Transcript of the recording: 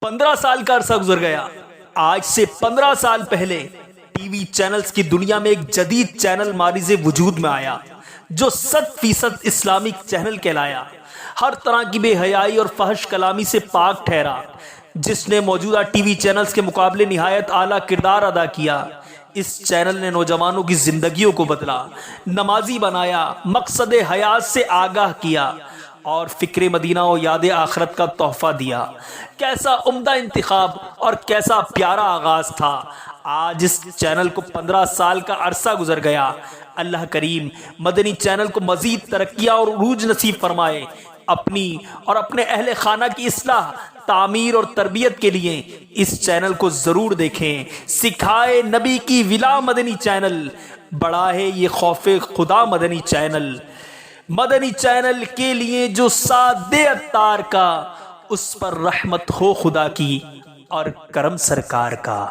15 سال کا عرصہ گزر گیا۔ آج سے 15 سال پہلے ٹی وی چینلز کی دنیا میں ایک جدید چینل مارز وجود میں آیا جو 100% اسلامک چینل کہلایا، ہر طرح کی بے حیائی اور فحش کلامی سے پاک ٹھہرا، جس نے موجودہ ٹی وی چینلز کے مقابلے نہایت اعلیٰ کردار ادا کیا۔ اس چینل نے نوجوانوں کی زندگیوں کو بدلا، نمازی بنایا، مقصد حیات سے آگاہ کیا اور فکر مدینہ و یاد آخرت کا تحفہ دیا۔ کیسا عمدہ انتخاب اور کیسا پیارا آغاز تھا۔ آج اس چینل کو 15 سال کا عرصہ گزر گیا۔ اللہ کریم مدنی چینل کو مزید ترقیاں اور عروج نصیب فرمائے۔ اپنی اور اپنے اہل خانہ کی اصلاح، تعمیر اور تربیت کے لیے اس چینل کو ضرور دیکھیں۔ سکھائے نبی کی ولا مدنی چینل، بڑا ہے یہ خوف خدا مدنی چینل۔ مدنی چینل کے لیے جو ساتھ دے عطار کا، اس پر رحمت ہو خدا کی اور کرم سرکار کا۔